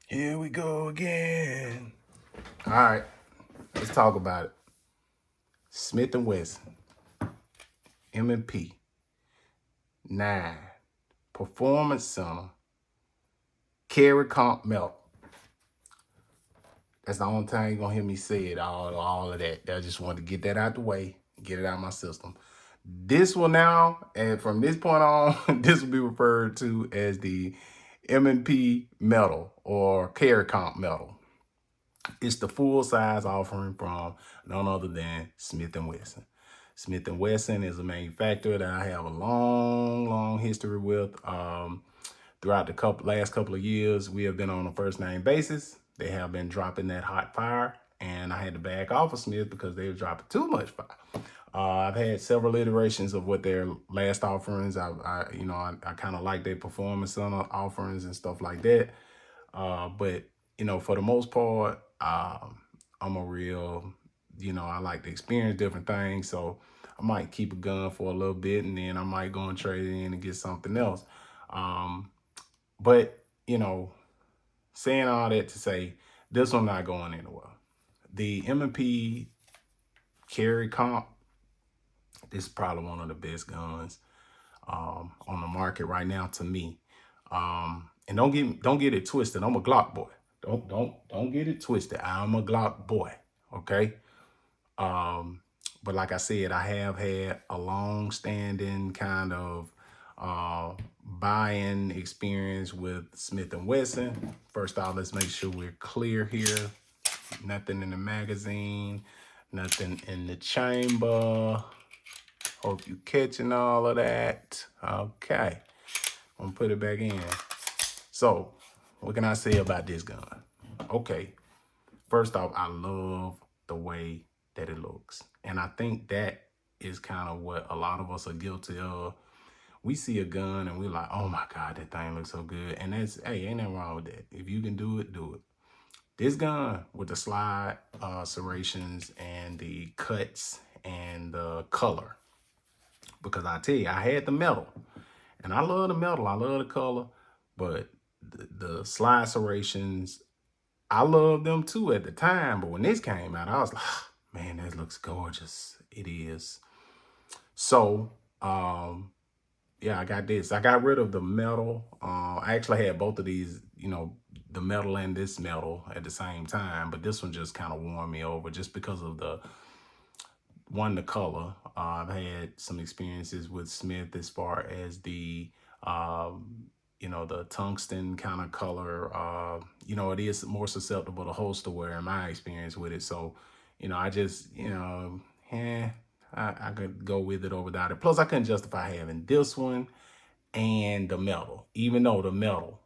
Here we go again. All right, let's talk about it. Smith and Wesson, M&P, 9, Performance Center, Carry Comp Melt. That's the only time you're gonna hear me say it, all of that. I just wanted to get that out the way, get it out of my system. This will now, and from this point on, this will be referred to as the M&P metal or Carry Comp metal. It's the full size offering from none other than Smith and Wesson. Smith and Wesson is a manufacturer that I have a long history with. Throughout the last couple of years, we have been on a first name basis. They have been dropping that hot fire, and I had to back off of Smith because they were dropping too much fire. I've had several iterations of what their last offerings. I kind of like their performance center offerings and stuff like that. But for the most part, I'm a real, I like to experience different things. So I might keep a gun for a little bit, and then I might go and trade it in and get something else. But saying all that to say, this one not going anywhere. The M&P Carry Comp, this is probably one of the best guns on the market right now to me. And don't get it twisted. I'm a Glock boy. Don't get it twisted. I'm a Glock boy. Okay. But like I said, I have had a long-standing kind of buying experience with Smith and Wesson. First off, let's make sure we're clear here. Nothing in the magazine, nothing in the chamber. Hope you catching all of that. Okay, I'm gonna put it back in. So, what can I say about this gun? Okay, first off, I love the way that it looks. And I think that is kind of what a lot of us are guilty of. We see a gun and we're like, oh my God, that thing looks so good. And that's, hey, ain't nothing wrong with that. If you can do it, do it. This gun with the slide serrations and the cuts and the color, because I tell you, I had the metal and I love the metal, I love the color, but the slide serrations, I loved them too at the time. But when this came out, I was like, man, this looks gorgeous. It is. So, yeah, I got this. I got rid of the metal. I actually had both of these, the metal and this metal at the same time, but this one just kind of won me over just because of the color. I've had some experiences with Smith as far as the tungsten kind of color. It is more susceptible to holster wear in my experience with it. So, I just, I could go with it or without it. Plus, I couldn't justify having this one and the metal, even though the metal,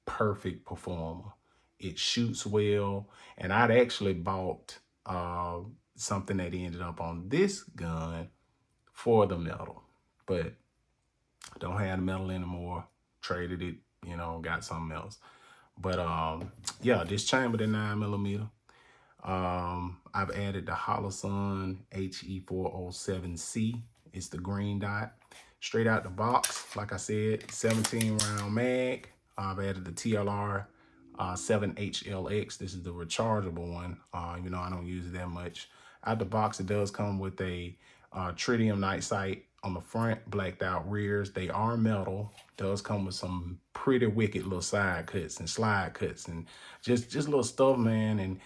perfect performer. It shoots well. And I'd actually bought something that ended up on this gun for the metal, but don't have the metal anymore. Traded it, got something else. But yeah, this chambered in 9mm. I've added the Holosun HE407C. It's the green dot. Straight out the box, like I said, 17 round mag. I've added the TLR 7HLX. This is the rechargeable one. Even though I don't use it that much. Out the box, it does come with a tritium night sight on the front, blacked out rears. They are metal. Does come with some pretty wicked little side cuts and slide cuts and just little stuff, man. And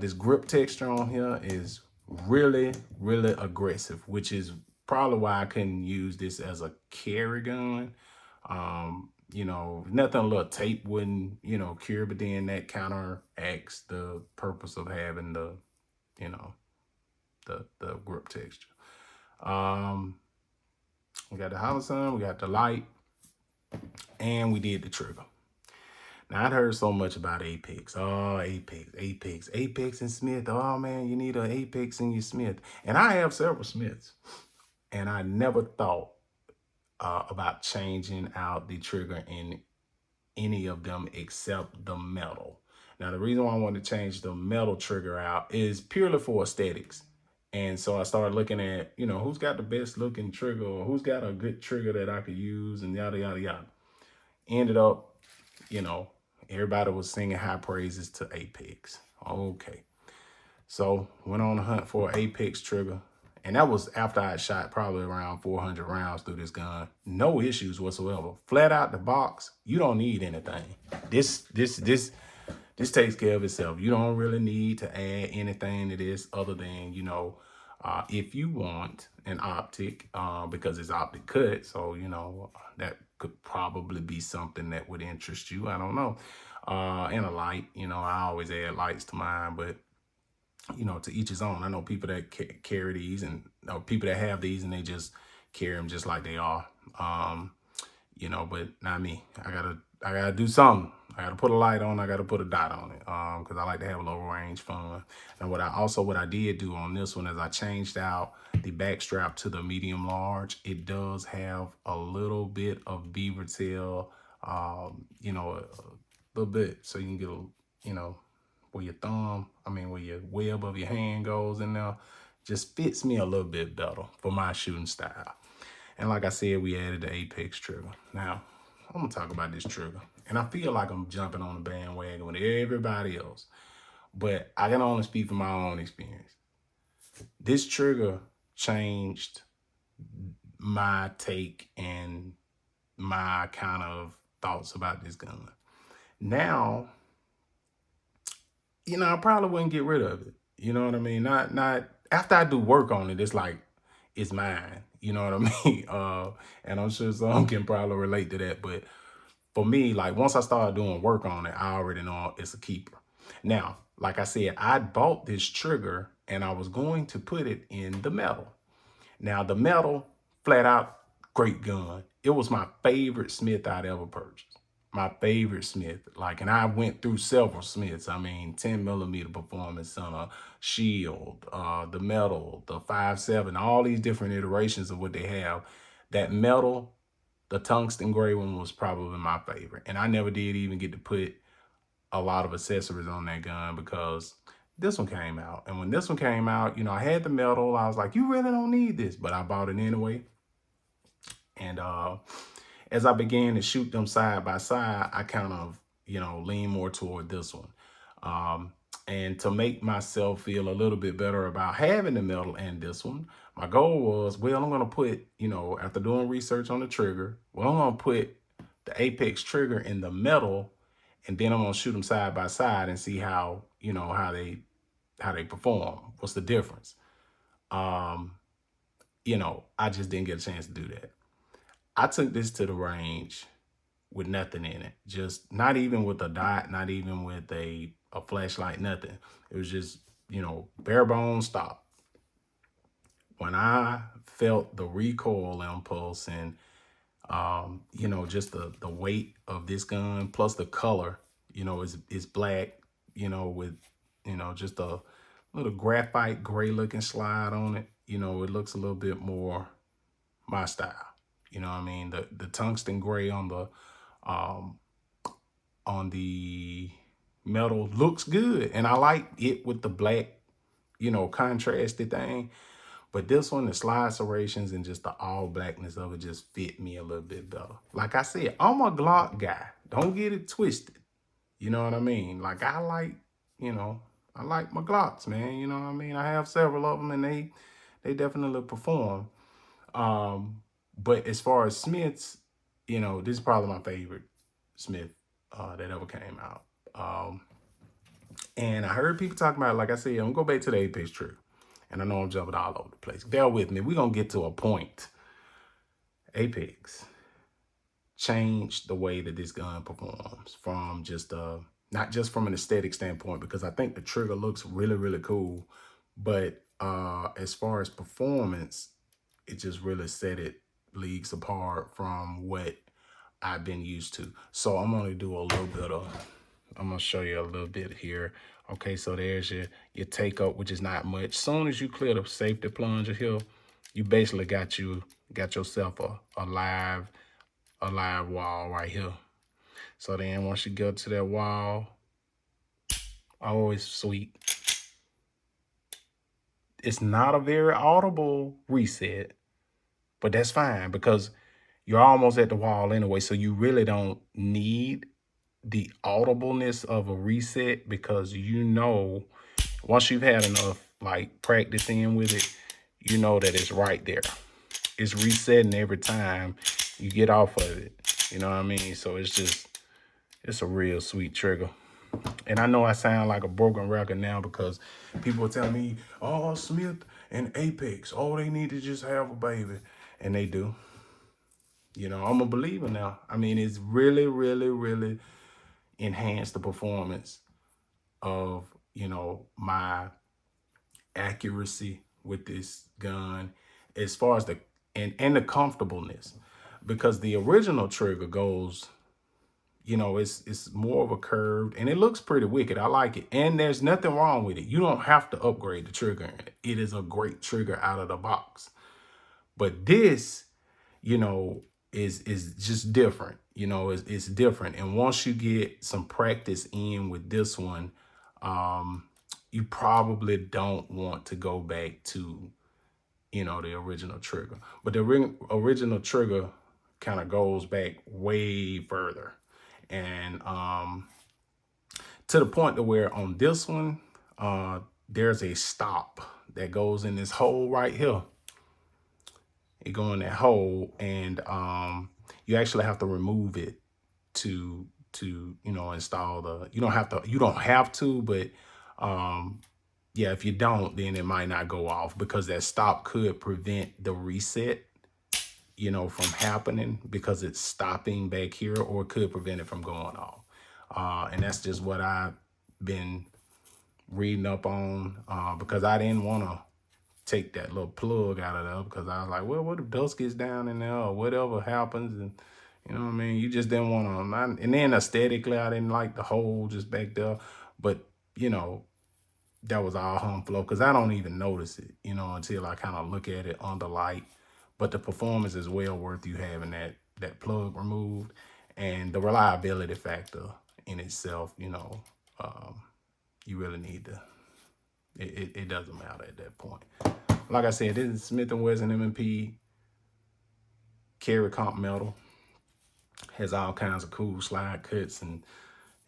this grip texture on here is really aggressive, which is probably why I couldn't use this as a carry gun. Nothing a little tape wouldn't, cure, but then that counteracts the purpose of having the grip texture. We got the Holosun, we got the light, and we did the trigger. Now, I'd heard so much about Apex. Oh, Apex and Smith. Oh, man, you need an Apex in your Smith. And I have several Smiths. And I never thought about changing out the trigger in any of them except the metal. Now, the reason why I wanted to change the metal trigger out is purely for aesthetics. And so I started looking at, who's got the best looking trigger or who's got a good trigger that I could use and yada, yada, yada. Ended up, Everybody was singing high praises to Apex. Okay. So went on a hunt for an Apex trigger. And that was after I shot probably around 400 rounds through this gun. No issues whatsoever. Flat out the box, you don't need anything. This takes care of itself. You don't really need to add anything to this other than, if you want an optic, because it's optic cut. So, that could probably be something that would interest you. I don't know. And a light, I always add lights to mine, but to each his own. I know people that carry these and people that have these and they just carry them just like they are. But not me. I gotta do something. I gotta put a light on. I gotta put a dot on it. Because I like to have a low range fun. And what I did do on this one is I changed out the back strap to the medium large. It does have a little bit of beaver tail, a little bit, so you can get where your where your web of your hand goes in there, just fits me a little bit better for my shooting style. And like I said, we added the Apex trigger. Now, I'm gonna talk about this trigger. And I feel like I'm jumping on the bandwagon with everybody else, but I can only speak from my own experience. This trigger changed my take and my kind of thoughts about this gun. Now, I probably wouldn't get rid of it. You know what I mean? Not after I do work on it, it's like it's mine. You know what I mean? And I'm sure some can probably relate to that. But for me, like once I started doing work on it, I already know it's a keeper. Now, like I said, I bought this trigger and I was going to put it in the metal. Now the metal, flat out, great gun. It was my favorite Smith I'd ever purchased. My favorite Smith. And I went through several Smiths. 10mm performance center, shield, the metal, the 5.7, all these different iterations of what they have. That metal, the tungsten gray one was probably my favorite. And I never did even get to put a lot of accessories on that gun because this one came out. And when this one came out, I had the metal. I was like, you really don't need this, but I bought it anyway. And as I began to shoot them side by side, I kind of, lean more toward this one. And to make myself feel a little bit better about having the metal and this one, my goal was, well, I'm going to put, after doing research on the trigger, I'm going to put the Apex trigger in the metal, and then I'm going to shoot them side by side and see how, how they perform. What's the difference? I just didn't get a chance to do that. I took this to the range with nothing in it. Just not even with a dot, not even with a flashlight, nothing. It was just, bare bones stop. When I felt the recoil impulse and, just the weight of this gun, plus the color, is black, with, just a little graphite gray looking slide on it. It looks a little bit more my style. You know what I mean? The tungsten gray on the metal looks good. And I like it with the black, contrasted thing. But this one, the slide serrations and just the all blackness of it just fit me a little bit better. Like I said, I'm a Glock guy. Don't get it twisted. You know what I mean? Like I like my Glocks, man. You know what I mean? I have several of them and they definitely perform. But as far as Smiths, this is probably my favorite Smith that ever came out. And I heard people talking about it. Like I said, I'm gonna go back to the Apex trigger. And I know I'm jumping all over the place. Bear with me. We're gonna get to a point. Apex changed the way that this gun performs from just not just from an aesthetic standpoint, because I think the trigger looks really, really cool. But as far as performance, it just really set it leagues apart from what I've been used to. So I'm gonna do a little bit of, I'm gonna show you a little bit here. Okay, so there's your take up, which is not much. Soon as you clear the safety plunger here, you basically got yourself a live wall right here. So then once you get to that wall, always sweet. It's not a very audible reset, but that's fine because you're almost at the wall anyway, so you really don't need the audibleness of a reset, because you know, once you've had enough like practice in with it, you know that it's right there. It's resetting every time you get off of it. You know what I mean? So it's a real sweet trigger. And I know I sound like a broken record now because people are telling me, oh, Smith and Apex, oh, they need to just have a baby. And they do. You know, I'm a believer now. I mean, it's really, really, really enhanced the performance of, you know, my accuracy with this gun as far as and the comfortableness, because the original trigger goes, you know, it's more of a curved, and it looks pretty wicked. I like it, and there's nothing wrong with it. You don't have to upgrade the trigger in it. It is a great trigger out of the box. But this, you know, is just different. You know, it's different. And once you get some practice in with this one, you probably don't want to go back to, you know, the original trigger. But the original trigger kind of goes back way further. And to the point to where on this one, there's a stop that goes in this hole right here. It go in that hole, and you actually have to remove it to you know, install the. You don't have to, but yeah, if you don't, then it might not go off, because that stop could prevent the reset, you know, from happening, because it's stopping back here, or it could prevent it from going off. And that's just what I've been reading up on, because I didn't want to take that little plug out of there, because I was like, well, what if dust gets down in there or whatever happens? And you know what I mean? You just didn't want to. And then aesthetically, I didn't like the hole just back there. But, you know, that was all home flow, because I don't even notice it, you know, until I kind of look at it under light. But the performance is well worth you having that plug removed, and the reliability factor in itself, you know, you really need to. It doesn't matter at that point. Like I said, this is Smith & Wesson M&P carry comp metal. Has all kinds of cool slide cuts and,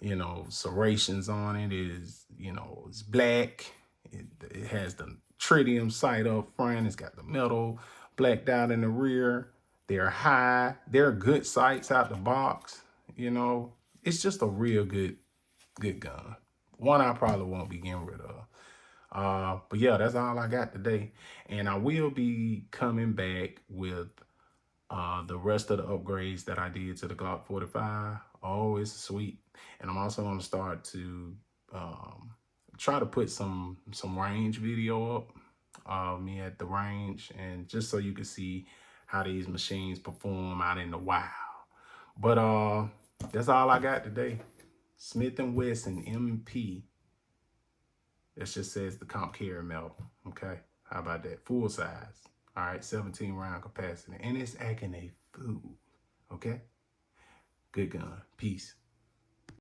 you know, serrations on it. Is, you know, it's black. It has the tritium sight up front. It's got the metal blacked out in the rear. They're high. They're good sights out the box. You know, it's just a real good gun. One I probably won't be getting rid of. But yeah, that's all I got today. And I will be coming back with the rest of the upgrades that I did to the Glock 45. Oh, it's sweet. And I'm also going to start to try to put some range video up of me at the range, and just so you can see how these machines perform out in the wild. But that's all I got today. Smith & Wesson MP. That just says the comp carry metal. Okay, how about that? Full size. All right, 17 round capacity, and it's acting a fool. Okay, good gun. Peace.